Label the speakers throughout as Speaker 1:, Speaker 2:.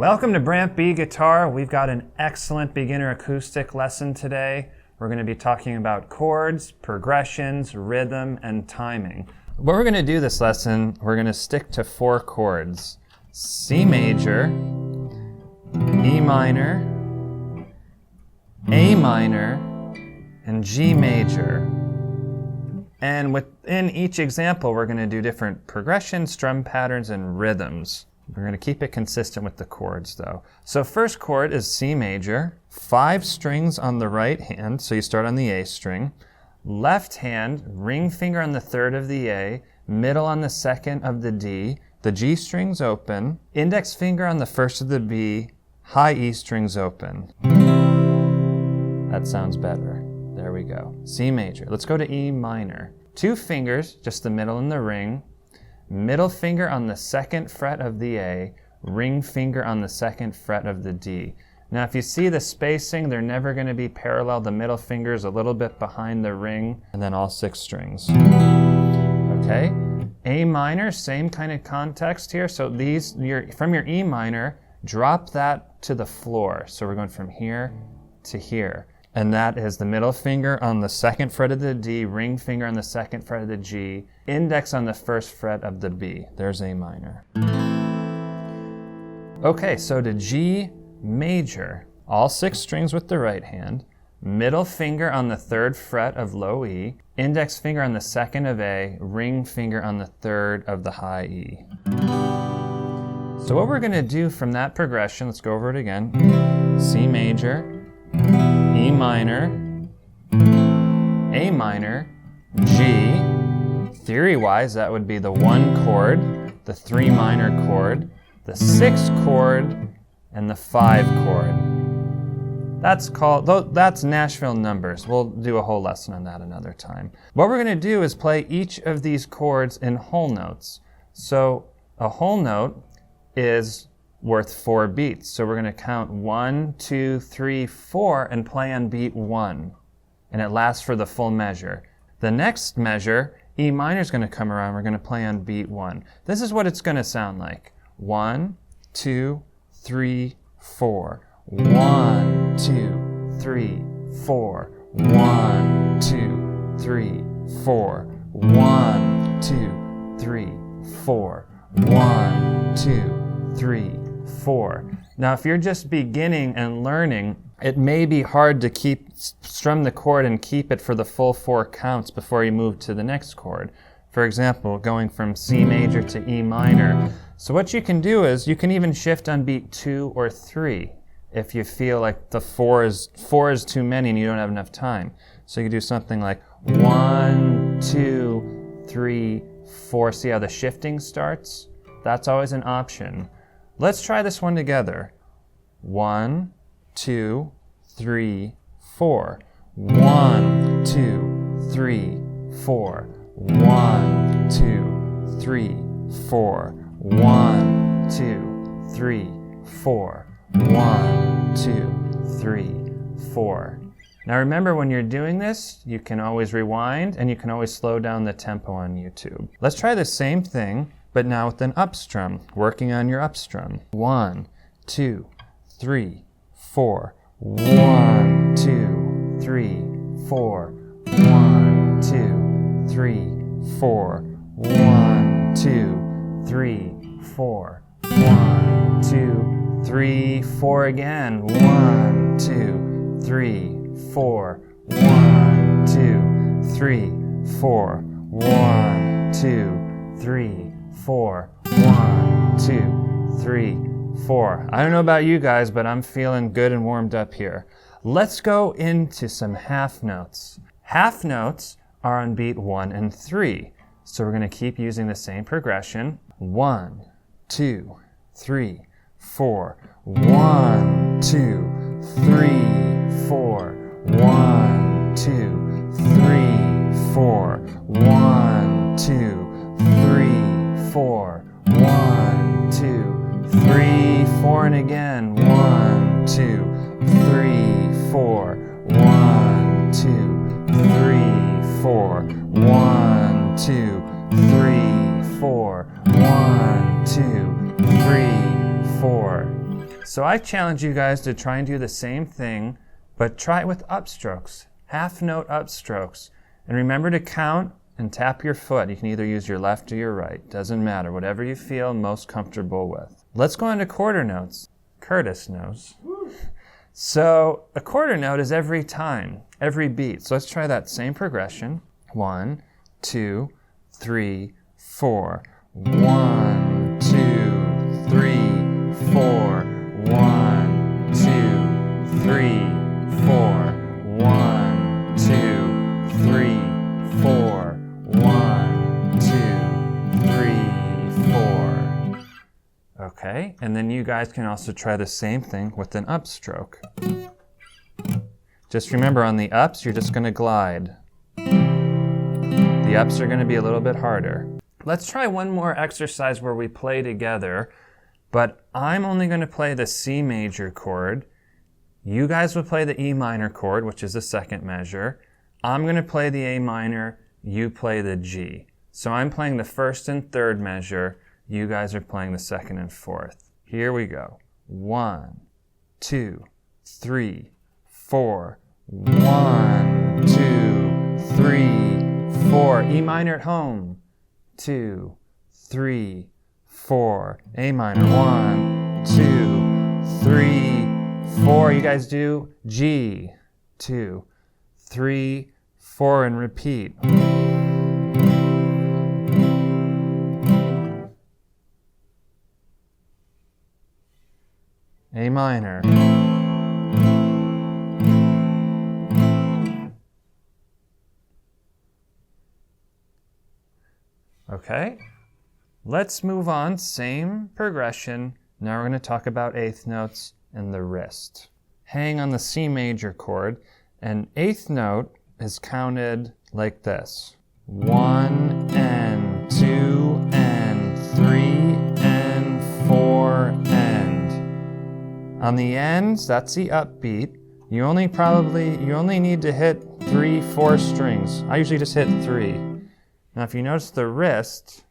Speaker 1: Welcome to Brant B Guitar. We've got an excellent beginner acoustic lesson today. We're going to be talking about chords, progressions, rhythm, and timing. What we're going to do this lesson, we're going to stick to 4 chords. C major, E minor, A minor, and G major. And within each example, we're going to do different progressions, strum patterns, and rhythms. We're going to keep it consistent with the chords though. So first chord is C major, 5 strings on the right hand, so you start on the A string. Left hand, ring finger on the 3rd of the A, middle on the 2nd of the D, the G string's open, index finger on the 1st of the B, high E string's open. That sounds better. There we go. C major. Let's go to E minor. 2 fingers, just the middle and the ring, middle finger on the 2nd fret of the A, ring finger on the 2nd fret of the D. Now if you see the spacing, they're never going to be parallel. The middle finger is a little bit behind the ring, and then all 6 strings. Okay? A minor, same kind of context here. So these, from your E minor, drop that to the floor. So we're going from here to here. And that is the middle finger on the 2nd fret of the D, ring finger on the 2nd fret of the G, index on the 1st fret of the B. There's A minor. Okay, so to G major, all 6 strings with the right hand, middle finger on the 3rd fret of low E, index finger on the 2nd of A, ring finger on the 3rd of the high E. So what we're going to do from that progression, let's go over it again. C major, E minor, A minor, G. Theory-wise, that would be the 1 chord, the 3 minor chord, the 6 chord, and the 5 chord. That's Nashville numbers. We'll do a whole lesson on that another time. What we're going to do is play each of these chords in whole notes. So a whole note is worth 4 beats. So we're going to count 1, 2, 3, 4 and play on beat 1. And it lasts for the full measure. The next measure, E minor is going to come around. We're going to play on beat 1. This is what it's going to sound like. 1, 2, 3, 4. 1, 2, 3, 4. 1, 2, 3, 4. 1, 2, 3, 4. 1, 2, 3, 4. Now if you're just beginning and learning, it may be hard to strum the chord and keep it for the full 4 counts before you move to the next chord. For example, going from C major to E minor. So what you can do is you can even shift on beat 2 or 3 if you feel like the 4 is too many and you don't have enough time. So you do something like 1, 2, 3, 4. See how the shifting starts? That's always an option. Let's try this one together. 1, 2, 3, 4. 1, 2, 3, 4. 1, 2, 3, 4. 1, 2, 3, 4. 1, 2, 3, 4. Now remember, when you're doing this, you can always rewind and you can always slow down the tempo on YouTube. Let's try the same thing, but now with an up strum, working on your up strum. 1, 2, 3, 4. 1, 2, 3, 4. 1, 2, 3, 4. 1, 2, 3, 4. 1, 2, 3, 4 again. 1, 2, 3, 4. 1, 2, 3, 4. 1, 2, 3, 4. 1, 2, 3, 4. I don't know about you guys, but I'm feeling good and warmed up here. Let's go into some half notes. Half notes are on beat 1 and 3. So we're going to keep using the same progression. 1, 2, 3, 4. 1, 2, 3, 4. 1, 2, 3, 4. 1, 2, 3, 4. 1, 2, 3, 4, and again. 1, 2, 3, 4. 1, 2, 3, 4. 1, 2, 3, 4. 1, 2, 3, 4. So I challenge you guys to try and do the same thing, but try it with upstrokes, half note upstrokes. And remember to count and tap your foot. You can either use your left or your right. Doesn't matter, whatever you feel most comfortable with. Let's go into quarter notes. Curtis knows. So a quarter note is every time, every beat. So let's try that same progression. 1, 2, 3, 4. 1, 2, 3, 4. 1, 2, 3, 4. 1, 2, 3, 4. 1, 2, 3, 4. Okay, and then you guys can also try the same thing with an upstroke. Just remember, on the ups, you're just going to glide. The ups are going to be a little bit harder. Let's try one more exercise where we play together, but I'm only going to play the C major chord. You guys will play the E minor chord, which is the second measure. I'm going to play the A minor, you play the G. So I'm playing the first and third measure, you guys are playing the second and fourth. Here we go. 1, 2, 3, 4. 1, 2, 3, 4. E minor at home. 2, 3, 4. A minor. 1, 2, 3, 4. You guys do G. 2, 3, 4, and repeat. A minor. Okay, let's move on. Same progression. Now we're going to talk about eighth notes and the wrist. Hang on the C major chord, and eighth note is counted like this. 1 and 2 and 3 and 4 and. On the ends, that's the upbeat. You only need to hit 3, 4 strings. I usually just hit 3. Now if you notice the wrist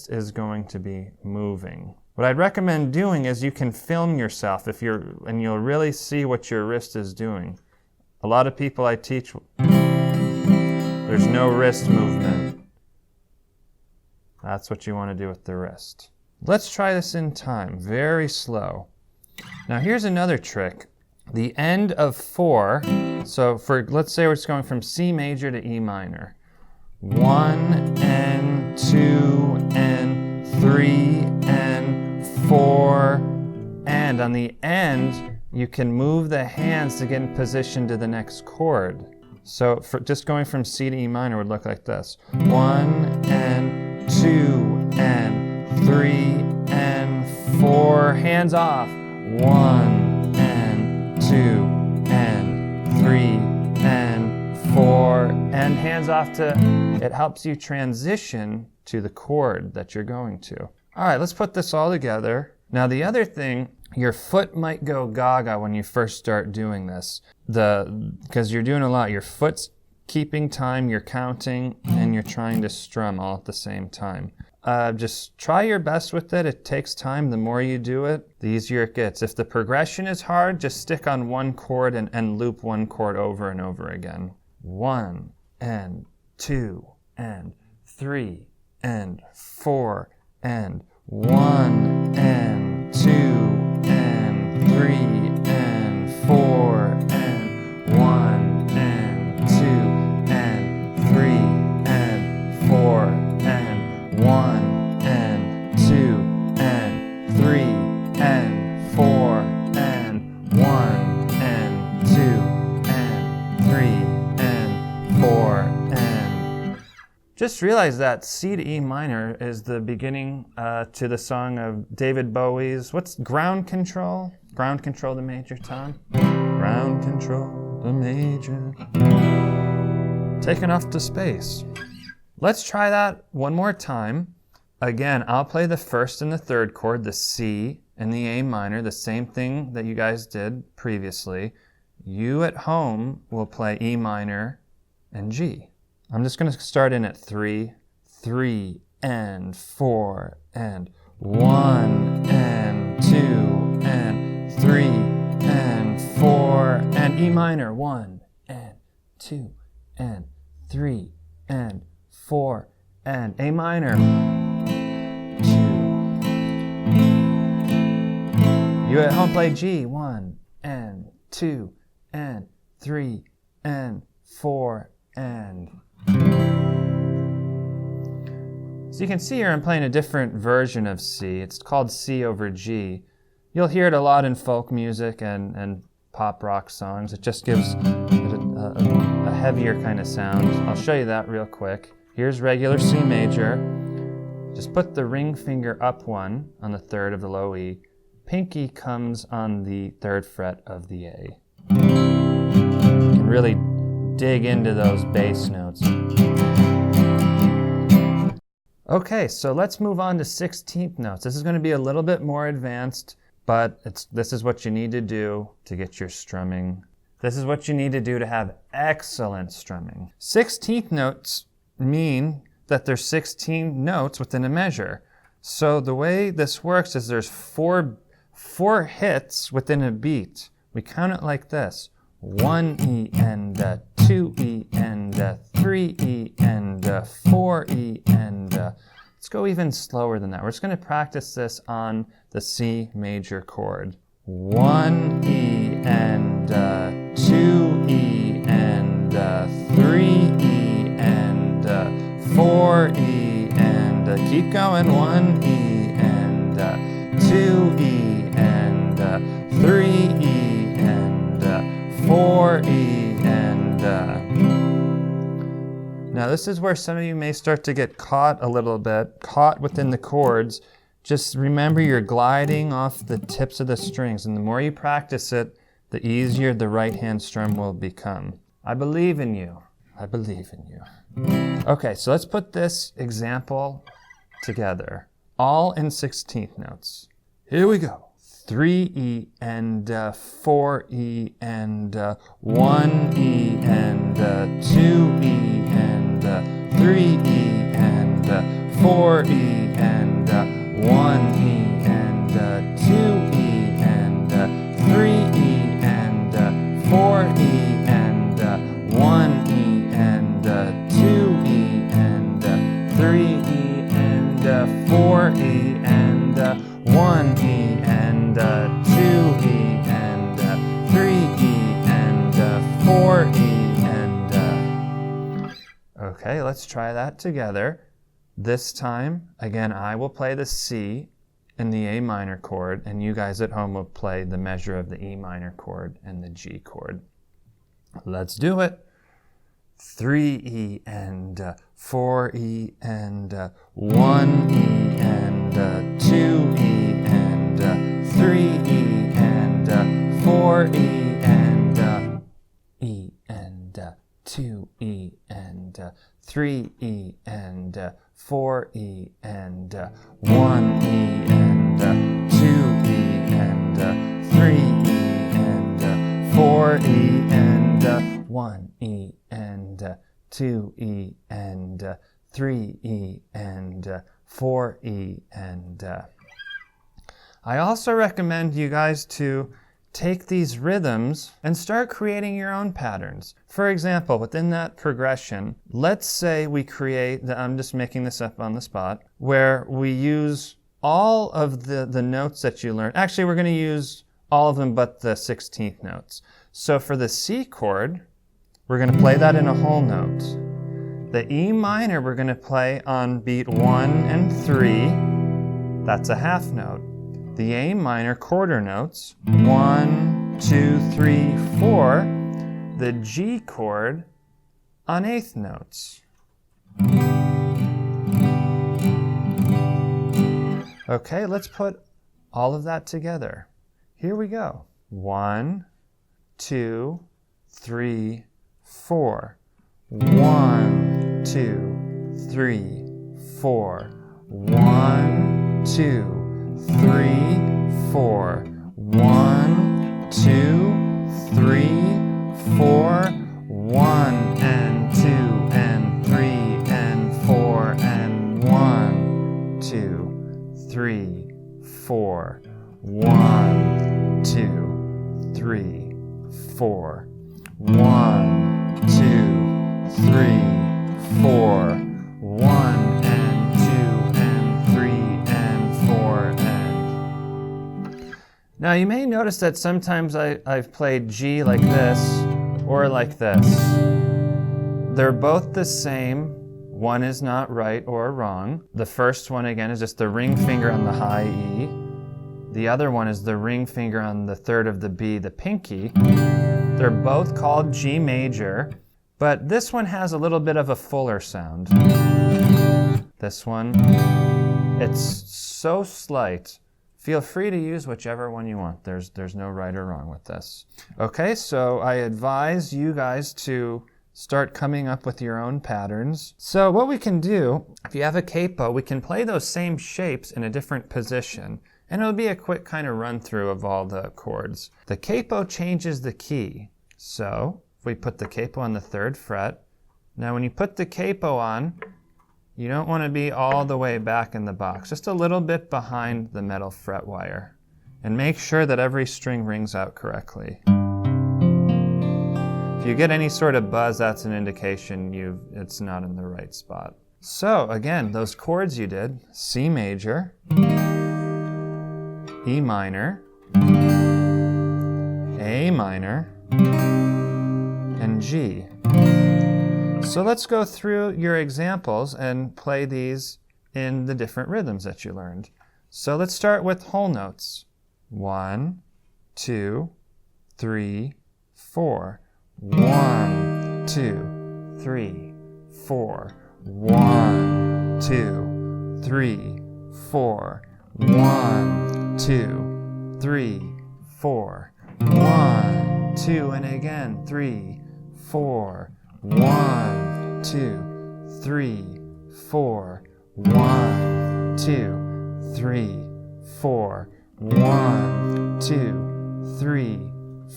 Speaker 1: is going to be moving. What I'd recommend doing is you can film yourself and you'll really see what your wrist is doing. A lot of people I teach, there's no wrist movement. That's what you want to do with the wrist. Let's try this in time, very slow. Now here's another trick. The end of 4, so let's say we're just going from C major to E minor. 1 and 2 and 3 and 4 and. On the end, you can move the hands to get in position to the next chord. So just going from C to E minor would look like this. 1 and 2 and 3 and 4. Hands off. 1 and 2 and 3 and 4 and hands off to. It helps you transition to the chord that you're going to. All right, let's put this all together. Now the other thing, your foot might go gaga when you first start doing this. Because you're doing a lot. Your foot's keeping time, you're counting, and you're trying to strum all at the same time. Just try your best with it. It takes time. The more you do it, the easier it gets. If the progression is hard, just stick on one chord and loop one chord over and over again. 1 and 2 and 3 and 4 and 1 and 2 and 3 and 4 and 1 and 2 and 3 and 4 and 1 and 2 and 3 and 4 and 1 and 2 and 3 and 4 and. Just realize that C to E minor is the beginning to the song of David Bowie's, what's Ground Control? Ground Control, the major tone. Ground Control, the major. Taken off to space. Let's try that one more time. Again, I'll play the first and the third chord, the C and the A minor, the same thing that you guys did previously. You at home will play E minor and G. I'm just going to start in at 3, 3 and 4 and 1 and 2 and 3 and 4 and E minor. 1 and 2 and 3 and 4 and A minor. 2. You at home play G. 1 and 2 and 3 and 4 and. So you can see here I'm playing a different version of C. It's called C over G. You'll hear it a lot in folk music and pop rock songs. It just gives it a heavier kind of sound. I'll show you that real quick. Here's regular C major. Just put the ring finger up one on the third of the low E. Pinky comes on the third fret of the A. You can really dig into those bass notes. Okay, so let's move on to 16th notes. This is going to be a little bit more advanced, but this is what you need to do to get your strumming. This is what you need to do to have excellent strumming. 16th notes mean that there's 16 notes within a measure. So the way this works is there's four hits within a beat. We count it like this. 1 E and 2 E and 3 E and 4 E and let's go even slower than that. We're just going to practice this on the C major chord. 1 E and 2 E and 3 E and 4 E and keep going. 1 E and 2 E and 3 E and 4 E and now this is where some of you may start to get caught a little bit, caught within the chords. Just remember you're gliding off the tips of the strings, and the more you practice it, the easier the right hand strum will become. I believe in you. I believe in you. Okay, so let's put this example together, all in 16th notes. Here we go. 3 E and 4 E and 1 E and 2 E and 3 E and 4 E and 1 E and 2 E and 3 E and 4 E and 1 E and 2 E and 3 E and 4 E and 1 E and 2 E and 3 E and 4 E and okay, let's try that together. This time, again, I will play the C and the A minor chord, and you guys at home will play the measure of the E minor chord and the G chord. Let's do it. 3 E and 4 E and 1 E and 2 E and 3 E and 4 E and E and 2 E and 3 E and 4 E and 1 E and 2 E and 3 E and 4 E and 1 E and 2 E and 3 E and 4 E and I also recommend you guys to take these rhythms and start creating your own patterns. For example, within that progression, let's say we create, I'm just making this up on the spot, where we use all of the notes that you learned. Actually, we're going to use all of them but the 16th notes. So for the C chord, we're going to play that in a whole note. The E minor we're going to play on beat 1 and 3. That's a half note. The A minor quarter notes, 1, 2, 3, 4. The G chord on eighth notes. Okay, let's put all of that together. Here we go. 1, 2, 3, 4. 1, 2, 3, 4. 1, 2, 3, 4. 1, 2, 3, 4. 1 and 2 and 3 and 4 and 1, 2, 3, 4. 1, 2, 3, 4. 1, 2, 3, 4. 1 and 2 and 3 and 4 and. Now you may notice that sometimes I've played G like this or like this. They're both the same. One is not right or wrong. The first one again is just the ring finger on the high E. The other one is the ring finger on the third of the B, the pinky. They're both called G major, but this one has a little bit of a fuller sound. This one, it's so slight. Feel free to use whichever one you want. There's no right or wrong with this. Okay, so I advise you guys to start coming up with your own patterns. So what we can do, if you have a capo, we can play those same shapes in a different position. And it'll be a quick kind of run through of all the chords. The capo changes the key. So if we put the capo on the 3rd fret, now when you put the capo on, you don't want to be all the way back in the box, just a little bit behind the metal fret wire. And make sure that every string rings out correctly. If you get any sort of buzz, that's an indication it's not in the right spot. So again, those chords you did, C major, E minor, A minor, and G. So let's go through your examples and play these in the different rhythms that you learned. So let's start with whole notes. 1, 2, 3, 4. 1, 2, 3, 4. 1, 2, 3, 4. 1, 2, 3, 4. 1, 2, and again 3, 4. 1, 2, 3, 4. 1, 2, 3, 4. 1, 2, 3,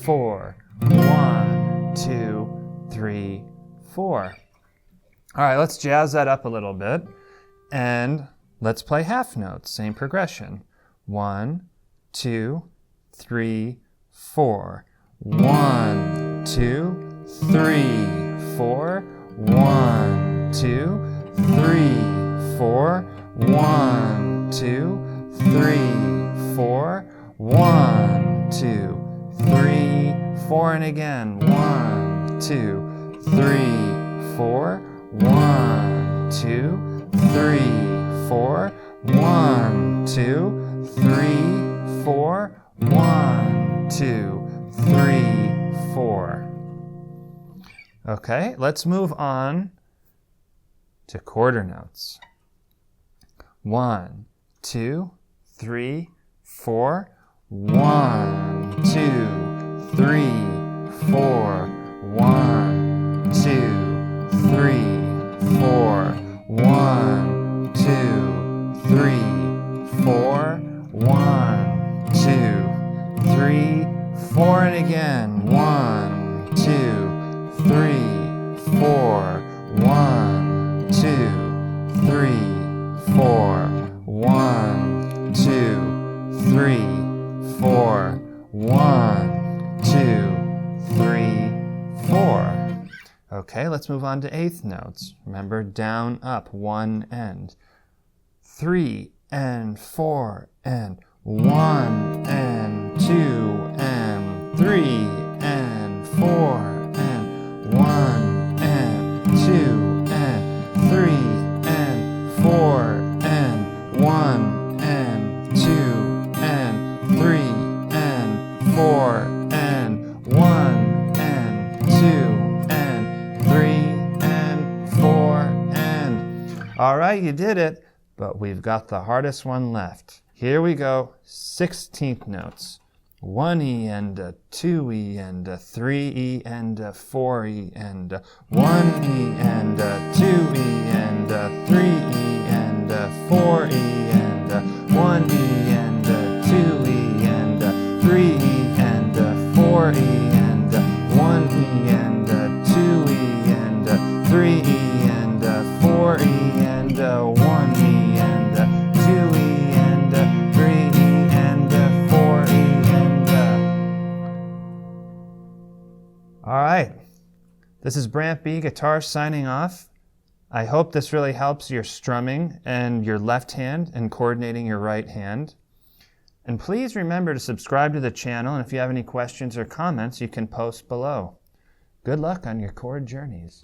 Speaker 1: 4. 1, 2, 3, 4. All right, let's jazz that up a little bit, and let's play half notes, same progression. 1, 2, 3, 4. 1, 2, 3, 4. 1, 2, 3, 4. 1, 2, 3, 4. 1, 2, 3, 4, and again. 1, 2, 3, 4. 1, 2, 3, 4. 1, 2, 3, 4. 1, 2, 3, 4. Okay, let's move on to quarter notes. 1, 2, 3, 4. 1, 2, 3, 4. 1, 2, 3, 4. 1, 2, 3, 4. 1, 2, 3, 4, and again. 1, 2, 3, 4. 1, 2, 3, 4. 1, 2, 3, 4. 1, 2, 3, 4. Okay, let's move on to eighth notes. Remember, down, up, one end. 3 and 4 and 1 and 2 and 3 and 4 and 1 and 2 and 3 and 4 and 1 and 2 and 3 and 4 and 1 and 2 and 3 and 4 and... All right, you did it, but we've got the hardest one left. Here we go, 16th notes. 1E and a 2E and a 3E and a 4E and a 1E and a 2E and a 3E and a 4E and a 1E and a 2E and a 3E and a 4E and a 1E and a 2E and a 3E and a 4E and a 1E and a 2E and a 3E and a 4E This is Brant B. Guitar signing off. I hope this really helps your strumming and your left hand and coordinating your right hand. And please remember to subscribe to the channel, and if you have any questions or comments, you can post below. Good luck on your chord journeys.